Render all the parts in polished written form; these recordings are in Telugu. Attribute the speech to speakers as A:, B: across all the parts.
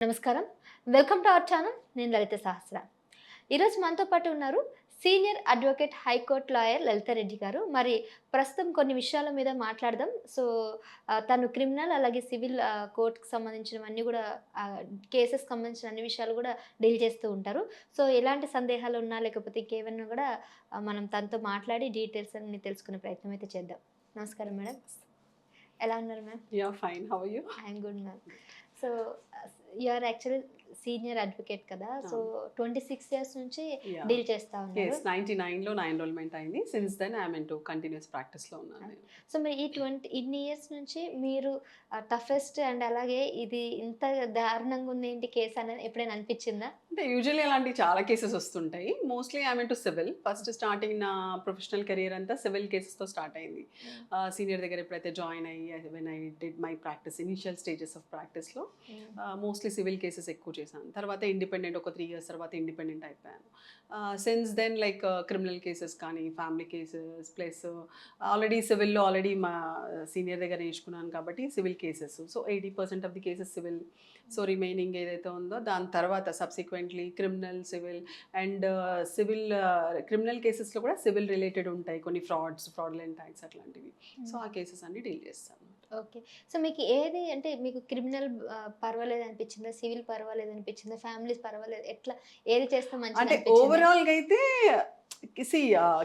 A: నమస్కారం. Welcome to our channel. నేను లలిత సహస్ర. ఈరోజు మనతో పాటు ఉన్నారు సీనియర్ అడ్వకేట్ హైకోర్టు లాయర్ లలిత రెడ్డి గారు. మరి ప్రస్తుతం కొన్ని విషయాల మీద మాట్లాడదాం. తను క్రిమినల్ అలాగే సివిల్ కోర్టుకి సంబంధించినవన్నీ కూడా కేసెస్కి సంబంధించిన అన్ని విషయాలు కూడా డీల్ చేస్తూ ఉంటారు. సో ఎలాంటి సందేహాలు ఉన్నా లేకపోతే ఇంకేమన్నా కూడా మనం తనతో మాట్లాడి డీటెయిల్స్ అన్ని తెలుసుకునే ప్రయత్నం అయితే చేద్దాం. నమస్కారం మేడం. ఎలా ఉన్నారు ma'am?
B: Yeah, fine. How are you?
A: I'm good ma'am. So you are actually senior advocate కదా. సో 26 ఇయర్స్ నుంచి
B: Yeah.
A: డీల్ చేస్తా ఉన్నారు.
B: Yes, 99లో నా ఎన్రోల్మెంట్ అయింది. Since then I'm into continuous ప్రాక్టీస్లో ఉన్నాను నేను.
A: సో మరి ఇన్ని ఇయర్స్ నుంచి మీరు టఫెస్ట్ అండ్ అలాగే ఇది ఇంత దారుణంగా ఉంది ఏంటి కేసు అనేది ఎప్పుడైనా అనిపించిందా?
B: అంటే యూజువల్లీ అలాంటి చాలా కేసెస్ వస్తుంటాయి. Mostly I'm into civil. First starting నా ప్రొఫెషనల్ కెరియర్ అంతా సివిల్ కేసెస్తో స్టార్ట్ అయింది. సీనియర్ దగ్గర ఎప్పుడైతే జాయిన్ అయ్యి when I did my practice initial stages of ప్రాక్టీస్లో మోస్ట్లీ సివిల్ కేసెస్ ఎక్కువ చేశాను. తర్వాత ఇండిపెండెంట్ ఒక 3 years తర్వాత ఇండిపెండెంట్ అయిపోయాను. Since then like criminal cases కానీ ఫ్యామిలీ కేసెస్ ప్లస్ ఆల్రెడీ సివిల్లో ఆల్రెడీ మా సీనియర్ దగ్గర నేర్చుకున్నాను కాబట్టి civil cases. So 80% of the cases civil. So remaining ఏదైతే ఉందో దాని తర్వాత subsequently criminal civil and criminal కేసెస్లో కూడా సివిల్ రిలేటెడ్ ఉంటాయి కొన్ని ఫ్రాడ్లెంట్ ట్యాక్స్ అట్లాంటివి. సో ఆ కేసెస్ అన్ని డీల్ చేస్తాను.
A: ఓకే. సో మీకు ఏది అంటే మీకు క్రిమినల్ పర్వాలేదు అనిపించిందా? సివిల్ పర్వాలేదు అనిపించిందా? ఫ్యామిలీస్ పర్వాలేదు ఎట్లా ఏది చేస్తే మంచిది
B: అంటే
A: అనిపించిందా?
B: ఓవరాల్గా అయితే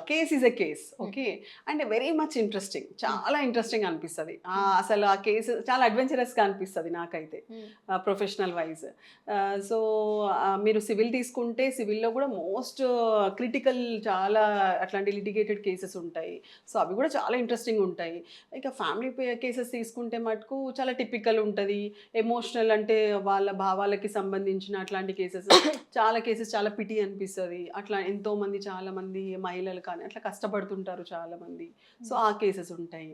B: case is a case okay అంటే వెరీ మచ్ ఇంట్రెస్టింగ్, చాలా ఇంట్రెస్టింగ్ అనిపిస్తుంది. అసలు ఆ కేసు చాలా అడ్వెంచరస్గా అనిపిస్తుంది నాకైతే ప్రొఫెషనల్ వైజ్. సో మీరు సివిల్ తీసుకుంటే సివిల్లో కూడా మోస్ట్ క్రిటికల్ చాలా అట్లాంటి లిటిగేటెడ్ కేసెస్ ఉంటాయి. సో అవి కూడా చాలా ఇంట్రెస్టింగ్ ఉంటాయి. ఇక ఫ్యామిలీ కేసెస్ తీసుకుంటే మటుకు చాలా టిపికల్ ఉంటుంది. ఎమోషనల్ అంటే వాళ్ళ భావాలకి సంబంధించిన అట్లాంటి కేసెస్ చాలా పిటి అనిపిస్తుంది. అట్లా ఎంతోమంది చాలామంది మహిళలు కానీ అట్లా కష్టపడుతుంటారు చాలామంది. సో ఆ కేసెస్ ఉంటాయి.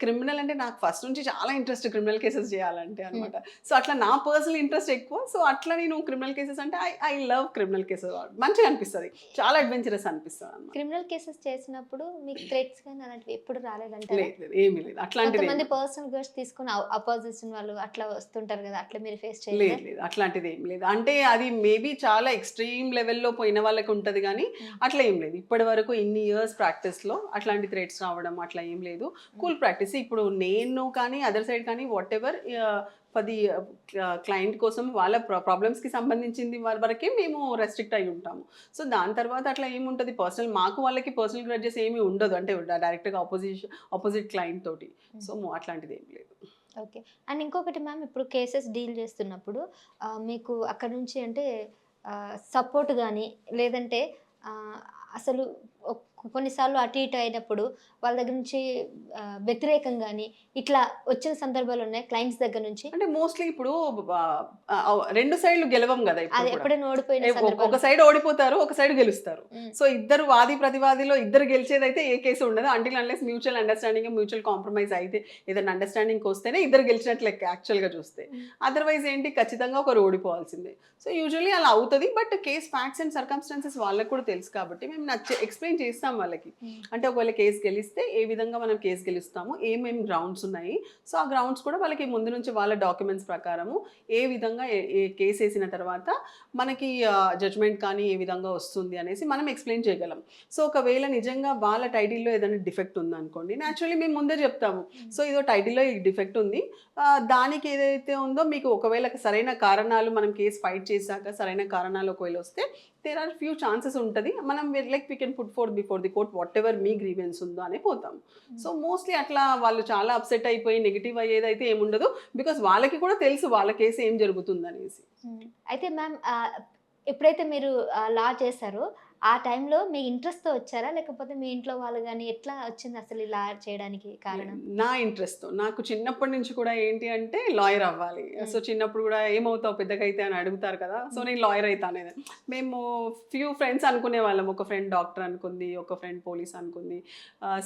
B: క్రిమినల్ అంటే నాకు ఫస్ట్ నుంచి చాలా ఇంట్రెస్ట్ క్రిమినల్ కేసెస్ చేయాలంటే అనమాట. సో అట్లా నా పర్సనల్ ఇంట్రెస్ట్ ఎక్కువ. సో అట్లా నేను క్రిమినల్ కేసెస్ అంటే ఐ లవ్ క్రిమినల్ కేసెస్. మంచిగా అనిపిస్తుంది, చాలా అడ్వెంచరస్ అనిపిస్తుంది అన్నమాట.
A: క్రిమినల్ కేసెస్ చేసినప్పుడు మీకు థ్రెట్స్ కానీ అలాంటివి ఎప్పుడు రాలేదంటే?
B: లేదు, ఏమీ లేదు అట్లాంటిది.
A: కొంతమంది పర్సనల్ గోస్ తీసుకుని అపోజిషన్ వాళ్ళు అట్లా వస్తుంటారు కదా, అట్లా మీరు ఫేస్
B: లేదు
A: చేయలేదు?
B: లేదు అట్లాంటిది ఏం లేదు. అంటే అది మేబీ చాలా ఎక్స్ట్రీమ్ లెవెల్లో పోయిన వాళ్ళకి ఉంటుంది కానీ అట్లా ఏం లేదు. ఇప్పటి వరకు ఇన్ని ఇయర్స్ ప్రాక్టీస్లో అట్లాంటి థ్రెట్స్ రావడం అట్లా ఏం లేదు. Cool practice. ఇప్పుడు నేను కానీ అదర్ సైడ్ కానీ వాట్ ఎవర్ పది క్లయింట్ కోసం వాళ్ళ ప్రాబ్లమ్స్కి సంబంధించింది వరకే మేము రెస్ట్రిక్ట్ అయి ఉంటాము. సో దాని తర్వాత అట్లా ఏముంటుంది పర్సనల్ మాకు వాళ్ళకి పర్సనల్ గ్రడ్జెస్ ఏమీ ఉండదు, అంటే డైరెక్ట్గా ఆపోజిట్ క్లయింట్ తోటి. సో అట్లాంటిది ఏం లేదు.
A: ఓకే. అండ్ ఇంకొకటి మ్యామ్, ఇప్పుడు కేసెస్ డీల్ చేస్తున్నప్పుడు మీకు అక్కడ నుంచి అంటే సపోర్ట్ కానీ లేదంటే అసలు కొన్నిసార్లు అటు ఇటు అయినప్పుడు వాళ్ళ దగ్గర నుంచి వ్యతిరేకం కానీ ఇట్లా వచ్చిన సందర్భాలు ఉన్నాయి క్లయింట్స్ దగ్గర నుంచి?
B: అంటే మోస్ట్లీ ఇప్పుడు రెండు సైడ్లు గెలవం కదా.
A: అది ఎప్పుడైనా ఓడిపోయిన
B: ఒక సైడ్ ఓడిపోతారు, ఒక సైడ్ గెలుస్తారు. సో ఇద్దరు వాది ప్రతివాదిలో ఇద్దరు గెలిచేదైతే ఏ కేసు ఉండదు. Until unless mutual understanding mutual compromise అయితే ఏదైనా అండర్స్టాండింగ్కి వస్తేనే ఇద్దరు గెలిచినట్లు లెక్క యాక్చువల్గా చూస్తే. అదర్వైజ్ ఏంటి ఖచ్చితంగా ఒకరు ఓడిపోవాల్సిందే. సో యూజువల్లీ అలా అవుతుంది. But case facts and circumstances వాళ్ళకు కూడా తెలుసు కాబట్టి మేము ఎక్స్ప్లెయిన్ చేస్తాం వాళ్ళకి. అంటే ఒకవేళ కేసు గెలిస్తే ఏ విధంగా మనం కేసు గెలుస్తాము, ఏమేమి గ్రౌండ్స్ ఉన్నాయి. సో ఆ గ్రౌండ్స్ కూడా వాళ్ళకి ముందు నుంచి వాళ్ళ డాక్యుమెంట్స్ ప్రకారము ఏ విధంగా ఏ కేసు వేసిన తర్వాత మనకి జడ్జ్మెంట్ కానీ ఏ విధంగా వస్తుంది అనేసి మనం ఎక్స్ప్లెయిన్ చేయగలం. సో ఒకవేళ నిజంగా వాళ్ళ టైటిల్లో ఏదైనా డిఫెక్ట్ ఉందనుకోండి, న్యాచురల్లీ మేము ముందే చెప్తాము. సో ఇదో టైటిల్లో ఈ డిఫెక్ట్ ఉంది, దానికి ఏదైతే ఉందో మీకు ఒకవేళ సరైన కారణాలు మనం కేసు ఫైట్ చేశాక సరైన కారణాలు ఒకవేళ వస్తే దేర్ ఆర్ ఫ్యూ ఛాన్సెస్ ఉంటుంది. మనం like we can put four before the court what ever me grievance ఉందో అని పోతాం. సో మోస్ట్లీ అట్లా వాళ్ళు చాలా అప్సెట్ అయిపోయి నెగిటివ్ అయ్యేదైతే ఏముండదు. బికాస్ వాళ్ళకి కూడా తెలుసు వాళ్ళ కేసు ఏం జరుగుతుంది అనేసి.
A: అయితే మ్యామ్, ఎప్పుడైతే మీరు లా చేశారో ఆ టైంలో మీ ఇంట్రెస్ట్తో వచ్చారా లేకపోతే మీ ఇంట్లో వాళ్ళు కానీ ఎట్లా వచ్చింది అసలు ఇలా చేయడానికి కారణం?
B: నా ఇంట్రెస్ట్ నాకు చిన్నప్పటి నుంచి కూడా ఏంటి అంటే లాయర్ అవ్వాలి. సో చిన్నప్పుడు కూడా ఏమవుతావు పెద్దగైతే అని అడుగుతారు కదా. సో నేను లాయర్ అవుతాను. మేము ఫ్యూ ఫ్రెండ్స్ అనుకునే వాళ్ళం. ఒక ఫ్రెండ్ డాక్టర్ అనుకుంది, ఒక ఫ్రెండ్ పోలీస్ అనుకుంది.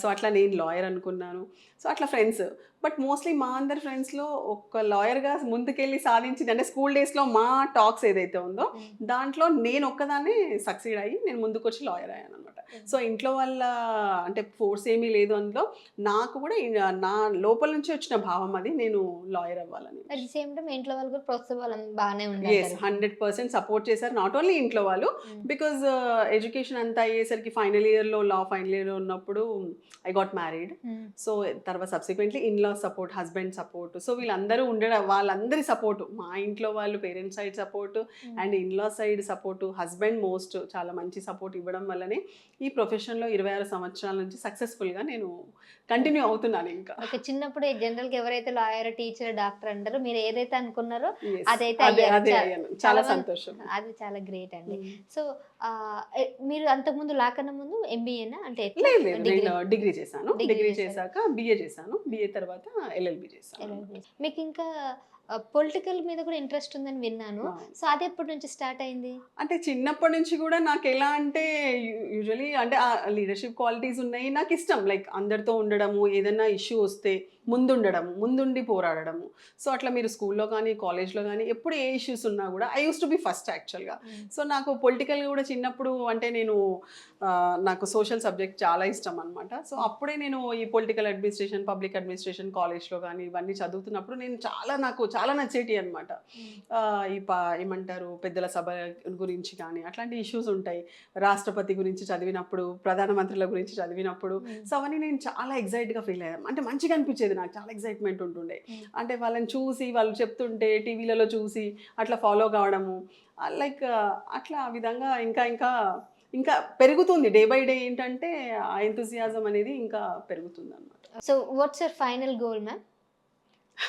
B: సో అట్లా నేను లాయర్ అనుకున్నాను. సో అట్లా ఫ్రెండ్స్ బట్ మోస్ట్లీ మా అందరి ఫ్రెండ్స్లో ఒక లాయర్గా ముందుకెళ్ళి సాధించింది అంటే స్కూల్ డేస్లో మా టాక్స్ ఏదైతే ఉందో దాంట్లో నేను ఒక్కదాన్ని సక్సీడ్ అయ్యి నేను ముందుకు వచ్చి లాయర్ అయ్యాను అనమాట. సో ఇంట్లో వాళ్ళ అంటే ఫోర్స్ ఏమీ లేదు అందులో, నాకు కూడా నా లోపల నుంచి వచ్చిన భావం అది నేను లాయర్ అవ్వాలని.
A: అట్ ది సేమ్ టైం ఇంట్లో వాళ్ళు కూడా ప్రోత్సాహం బాగానే
B: ఎస్,
A: ఉండాలి.
B: 100% సపోర్ట్ చేశారు. నాట్ ఓన్లీ ఇంట్లో వాళ్ళు, బికాజ్ ఎడ్యుకేషన్ అంతా అయ్యేసరికి ఫైనల్ ఇయర్లో ఫైనల్ ఇయర్లో ఉన్నప్పుడు ఐ గాట్ మ్యారీడ్. సో తర్వాత subsequently in-law support, husband support, so వీళ్ళందరూ ఉండడం, వాళ్ళందరి సపోర్టు, మా ఇంట్లో వాళ్ళు parents side support and in-law side support, husband most చాలా మంచి సపోర్ట్ ఇవ్వడం వల్లనే ఈ ప్రొఫెషన్లో 26 సంవత్సరాల నుంచి సక్సెస్ఫుల్గా నేను కంటిన్యూ అవుతున్నాను. ఇంకా
A: ఓకే, చిన్నప్పుడు జనరల్గా ఎవరైతే లాయర్, టీచర్, డాక్టర్ అంటారో మీరు ఏదైతే అనుకున్నారో
B: Yes,
A: అదైతే
B: అదే
A: అయ్యారు.
B: అదే అయ్యాను. చాలా సంతోషం.
A: అది చాలా గ్రేట్ అండి. సో మీరు అంతకుముందు లా కన్నా ముందు ఎంబీఏనా అంటే ఎట్లా?
B: లేదు లేదు,
A: Degree.
B: నేను డిగ్రీ చేశాను.
A: Degree
B: డిగ్రీ
A: చేశారు.
B: చేశాక బిఏ చేశాను. బిఏ తర్వాత ఎల్ఎల్బి చేశాను.
A: మీకు ఇంకా పొలిటికల్ మీద కూడా ఇంట్రెస్ట్ ఉందని విన్నాను.
B: అవును.
A: సో అది ఎప్పటి నుంచి స్టార్ట్ అయింది?
B: అంటే చిన్నప్పటి నుంచి కూడా నాకు ఎలా అంటే యూజువలీ అంటే ఆ లీడర్షిప్ క్వాలిటీస్ ఉన్నాయి. నాకు ఇష్టం లైక్ అందరితో ఉండడము, ఏదైనా ఇష్యూ వస్తే ముందుండడము, ముందుండి పోరాడడము. సో అట్లా మీరు స్కూల్లో కానీ కాలేజ్లో కానీ ఎప్పుడు ఏ ఇష్యూస్ ఉన్నా కూడా I use to be first యాక్చువల్గా. సో నాకు పొలిటికల్గా కూడా చిన్నప్పుడు అంటే నేను నాకు సోషల్ సబ్జెక్ట్ చాలా ఇష్టం అనమాట. సో అప్పుడే నేను ఈ పొలిటికల్ అడ్మినిస్ట్రేషన్, పబ్లిక్ అడ్మినిస్ట్రేషన్ కాలేజ్లో కానీ ఇవన్నీ చదువుతున్నప్పుడు నేను నాకు చాలా నచ్చేటి అనమాట. ఏమంటారు పెద్దల సభ గురించి కానీ అట్లాంటి ఇష్యూస్ ఉంటాయి. రాష్ట్రపతి గురించి చదివినప్పుడు, ప్రధానమంత్రుల గురించి చదివినప్పుడు సో అవన్నీ నేను చాలా ఎగ్జైట్గా ఫీల్ అయ్యాను. అంటే మంచిగా అనిపించేది, నాకు చాలా ఎగ్జైట్మెంట్ ఉంటుండే. అంటే వాళ్ళని చూసి, వాళ్ళు చెప్తుంటే టీవీలలో చూసి అట్లా ఫాలో కావడము, లైక్ అట్లా ఆ విధంగా ఇంకా ఇంకా ఇంకా పెరుగుతుంది. డే బై డే ఏంటంటే ఆ ఎంతూసియాజం అనేది ఇంకా పెరుగుతుంది అనమాట.
A: So what's your final goal ma'am?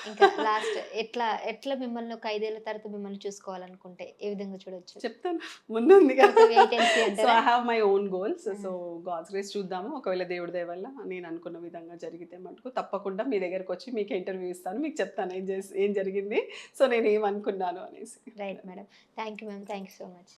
A: ఇంకా లాస్ట్ ఎట్లా మిమ్మల్ని ఒక 5 ఏళ్ల తర్వాత మిమ్మల్ని చూసుకోవాలనుకుంటే ఏ విధంగా చూడొచ్చు?
B: చెప్తాను, ముందుంది కదా.
A: Wait and see
B: సో
A: అంటారా?
B: I have my own goals. So God's grace చూద్దాము. ఒకవేళ దేవుడి దయ వల్ల నేను అనుకున్న విధంగా జరిగితే మటుకు తప్పకుండా మీ దగ్గరకు వచ్చి మీకు ఇంటర్వ్యూ ఇస్తాను, మీకు చెప్తాను ఏం జరిగింది, సో నేను ఏమనుకున్నాను అనేసి.
A: Right madam, thank you ma'am, thank you so much.